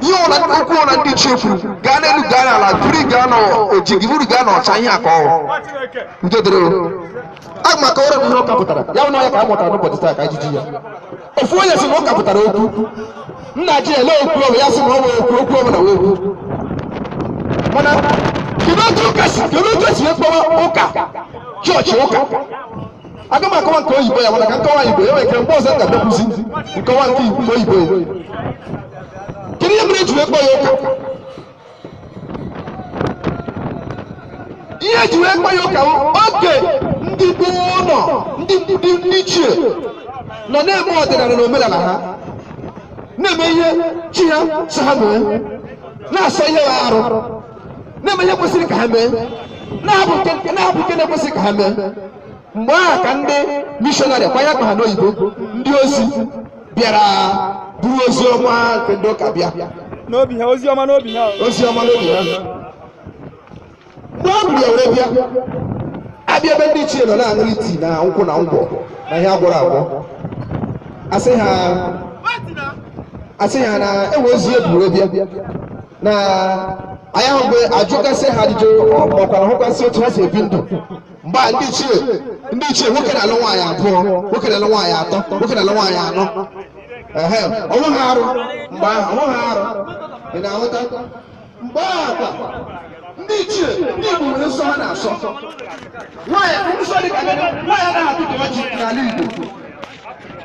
ihe ọla okwu ọla ndị chefuru gaa n'elu gaa n'ala buru gaa n'ojigi buru gaa n'ọcha ihe aka ọrụ udodoro aga maka ọrụ ihe ụka pụtara ya bụ na ya ka a mụtara n'ụbọchị taa ka ijiji ya ofu onye si na ụka pụtara okwu nna ji ele okwu ọbụ ya sị na ọ nwee okwu ọbụ na wee okwu mana kedu otu esi ekpọwa ụka chọọchị ụka aga m akọwa nke oyibo ya mana ka nkọwa igbo e nwere ike mgbe ọzọ ga-abịakwuzi nkọwa nke oyibo ya kedu ihe mere eji wee kpọọ ya ụka ihe eji wee kpọọ ya ụka oge ndị gboo nọ ndị ichie nọ na-eme ọdịnala na omenala ha na-eme ihe chi ha si ha mee na-asọ ihe ha arụ na-eme ihe kwesịrị ka ha mee na-abụ nke na-ekwesịrị ka ha mee mgbe ahụ ka ndị mishọnarị kwanye akpa ha n'oyibo ndị ozi bịara buru ozi ọma nke ndị ụka bịa n'obi ha ozi ọma n'obi ha mgbe ọ bụrụ ya were bịa abịa ebe ndị ichie nọ na-aṅụrị tii na nkwụ na ngwọ na ihe agwọrọ agwọ asị ha na enwe ozi eburu bịa na anyị ahụ mgbe ajụgasị ha ajụjụ ọkwara hụkwasị otu ha si ebi ndụ mgbe ndị ichie nwoke na-alụ nwaanyị abụọ nwoke na-alụ nwaanyị atọ nwoke na-alụ nwaanyị anọ ọnwụ ha arụ mgbe ahụ ọnwụ ha arụ ị na-ahụta mgbe ahụ ndị ichie ndị Igbo nwere nsọ ha na-asọ nwaanyị nsọ dị ka nwaanyị anaghị atụtụ ọjị n'ala Igbo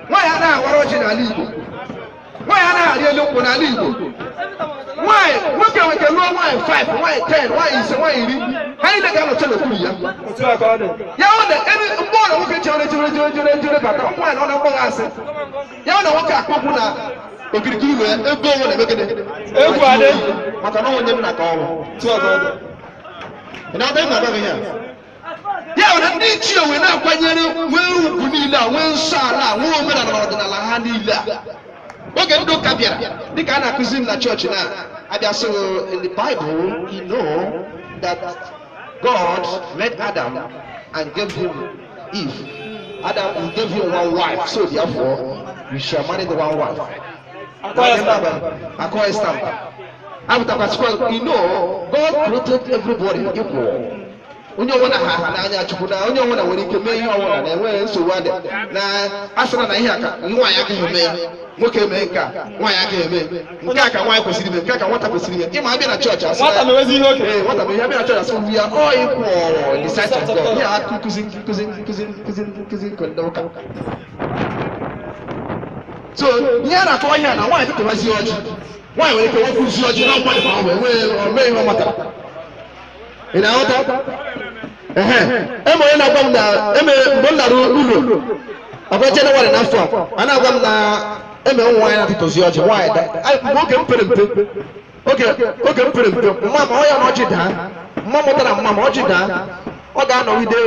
nwaanyị anaghị awara ọjị n'ala Igbo nwaanyị anaghị arị elu nkwụ n'ala Igbo nwaanyị nwoke nweke lụọ nwaanyị 5 nwaanyị 10 nwaanyị 5 nwaanyị 10 ha niile ga-anọcha n'okpuru ya ya ọ na mgbe ọ na nwoke chere bata nwaanyị ọ na-akpọghị asị ya ọ na nwoke akpọkwu na okirikiri ụlọ ya ebe onwe na-emegide egwu adị maka na onye m na ka ọrụ ị na-ada ịma agaghị ya nwere ndị ichie wee na-akwanyere nwee ugwu niile a nwee nsọ ala nwee omenala na ọdịnala ha niile a oge ndị ụka bịara dịka a na-akụzi m na chọọchị na abịa so in the Bible you know that God met Adam and gave him Eve. Adam gave him one wife, so therefore you shall marry the one wife. Acquire stamp. You know God created everybody equal. Onye ọbụla ha n'anya Chukwu na onye ọbụla nwere ike mee ihe ọbụla na-enweghị nsogbu adị na asịra na ihe aka nwaanyị agaghị eme ya nwoke mee nke a nwaanyị agaghị eme nke a ka nwaanyị kwesịrị ime nke a ka nwata kwesịrị ime ịma abịa na chọọchị asị nwata mewezi ihe oke nwata mee ihe abịa na chọọchị asị ya ọ ịkwụ the sight of God ihe akụ nkụzi nke ndị ụka so ihe a na-akọwa ihe a na nwaanyị tụtụbazi ọjị nwaanyị nwere ike nwokwuzi ọjị na nkwado ma ọ mee ihe ọ matara ị na-aghọta eme onye na-agwa m na mgbe m lara ụlọ ọgwa Jenụwarị n'afọ a na-agwa m na eme nwaanyị na-atụtụzi ọjị nwaanyị mgbe oge m pere mpe mma ma ọ ya na ọjị daa mma mụtara mma ma ọjị daa ọ ga-anọgide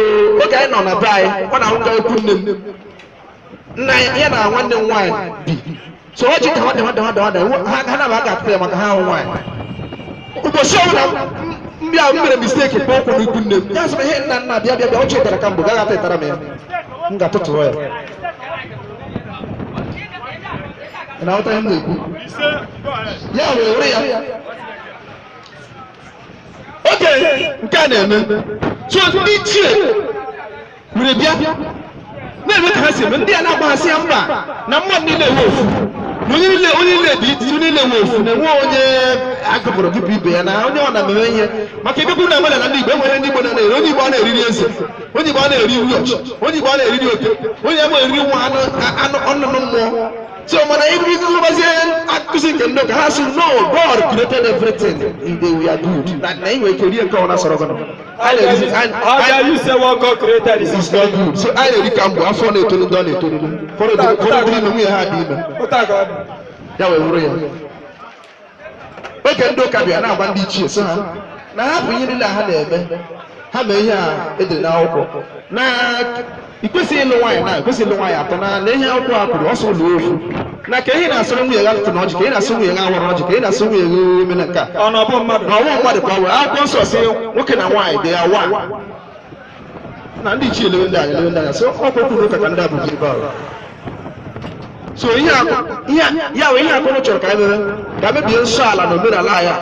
oge anyị nọ na be anyị ọ na-ahụga okwu nne m nna ya na nwanne m nwaanyị bi so ọjị ka ha na ba ga-atụta ya maka ha ahụ nwaanyị ụbọchị ọbụla ndị ahụ mere mistake kpọọ ọkwụ n'ikwu nne m ya sịrị ihe nna bịa ọ chetara ka mbụ gaghị atụtara m ya m ga-atụtụrụ ya na-aghọta ihe m na-ekwu ya were ya oge nke a na-eme so ndị ichie were bịa na-eme ka ha si eme ndị a na-agbaghasị ya mba na mmadụ niile ewe ofu na onye niile dị iti niile ewe ofu na enwe onye agụpụrụ gị bụ ibe ya na onye ọ na-eme ihe maka ebe na emere na ndị Igbo enwere ndị Igbo na-eri onye Igbo a na-eriri eze onye Igbo a na-eri uchi onye Igbo a na-eriri oke onye ebe eriri nwa anụnụ mmụọ so mana ibi gbazie akụzi nke ndị ụka ha sị no God created everything and they were good na inwe ike rie nke ọ na-asọrọ gị how you say what God created is not good so anyị na-eri ka mgbe afọ na-etolu ndị ọ na-etolu ụfọdụ bụrụ ime nwunye ha dị ime ya wee wụrụ ya oge ndị ụka bịa na-agba ndị ichie sị ha na ha bụ ihe niile ha na-eme ha mee ihe a edere n'akwụkwọ na ikwesịghị ịlụ nwaanyị na ikwesịghị ịlụ nwaanyị atọ na ihe akwụkwọ ha kwuru ọsọ ụlọ ofu na ka ihe na-asụrụ nwunye ya atụtụ n'ọjị ka ihe na-asụ nwunye ya awara ọjị ka ihe na-asụ nwunye ya omena nke a na ọbụ mmadụ ka ọ were akwụkwọ nsọ si nwoke na nwaanyị dị ya wa na ndị ichie elewe ndị anya sị ọkwa kwuru ụka ka ndị abụghị ebe ahụ so ihe akụ na chọrọ ka anyị mere ka mebie nsọ ala na omenala ya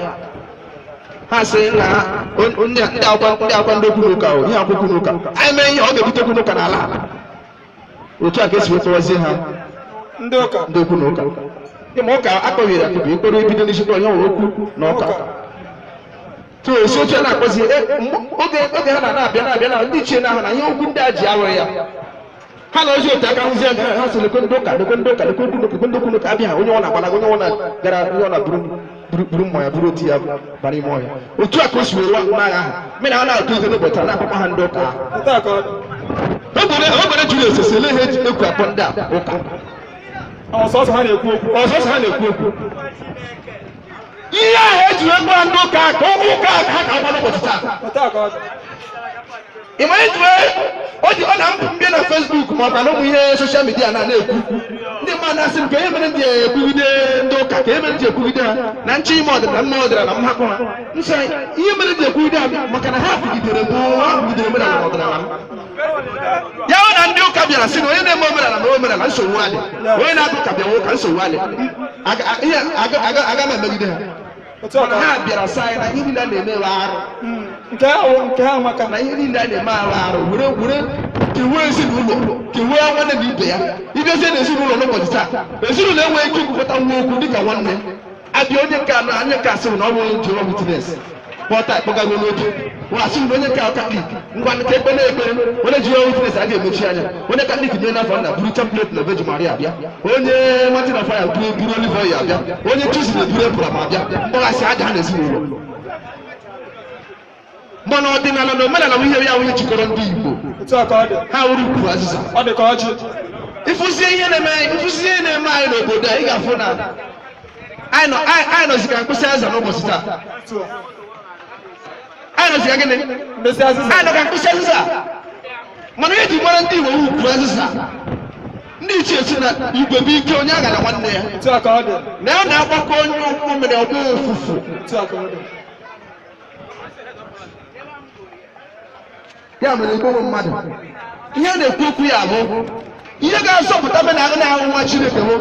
ha sị na ndị akwa ndị okwu n'ụka o ihe akwụkwọ n'ụka anyị mee ihe ọ ga-ebute okwu n'ụka n'ala otu a ka esi wetọwazie ha ndị okwu n'ụka ịma ụka akpọghịrị akpọbi ikpere ebido n'ishikwa onye nwere okwu na ụka so esi oche na-akpọzi oge ha na-abịa na ndị ichie na-ahụ na ihe okwu ndị a ji awere ya ha na ozi otu aka hụzi anya ha sị lekwe ndị okwu n'ụka abịa ha onye ọ na-agbalaga onye ọ na-gara ihe ọ na-buru mmanya buru otu ya bara ime ọhịa otu a ka o si were n'agha ahụ mere ha na-atụ ego n'ụbọchị na-akpọkwa ha ndị ụka obere juru esese ele ihe eji ekwu akpọ ndị a ụka ọsọsọ ha na-ekwu okwu ihe ahụ eji ekwu ndị ụka ka ụka ha ka agba n'ụbọchị taa ịma ọ na-mbịa na Facebook ma ọ bụ na ụmụ ihe soshal midia na-ekwu ndị mmadụ na-asị m ka ihe mere ndị ekwugide ndị ụka ka ihe mere ndị ekwugide ha na nche ime ọdịnala mma ọdịnala m hapụ ha nsọ ihe mere ndị ekwugide ha maka na ha kwugidere omenala na ọdịnala m ya hụ na ndị ụka bịara sị na onye na-eme omenala na omenala nsogbu adị onye na-agụ ụka bịara ụka nsogbu adị aga m emegide ha ha bịara saa anyị na ihe niile a na-emewe arụ nke ha maka na ihe niile a na-eme arụ were kewee ezinụlọ kewee nwanne na ibe ya ịbịazie na ezinụlọ n'ụbọchị taa ezinụlọ enweghị ike ikwupụta nwa okwu dịka nwanne abịa onye nke anọ anya ka asịrị na ọ bụrụ Jehova Witness kpọta akpọgago n'otu wasị na onye nke Katọlik ngwa nta ekpe na-ekpere onye Jehova Witness a ga-emechi anya onye Katọlik mee n'afọ nna buru template na Virgin Maria abịa onye Martin of Fire buru olive oil abịa onye Tuesday buru Abraham abịa mkpọghasị aja ha n'ezinụlọ mana ọdịnala na omenala ihe ya onye jikọrọ ndị Igbo ha wuru ukwu azịza ịfụzie ihe na-eme anyị n'obodo a ị ga-afụ na anyị nọzi ka mkpịsị azịza n'ụbọchị taa anyị nọzi ka gịnị anyị nọ ka mkpịsị azịza mana ihe ji mara ndị Igbo ukwu azịza ndị ichie si na igwe bụ ike onye agha na nwanne ya na ya na-agbakọ onye ụkwụ mere ọgbọ ofufu ya mere igbo mmadụ ihe na-ekwu okwu ya bụ ihe ga-azọpụta be na agha na-ahụ nwa Chineke bụ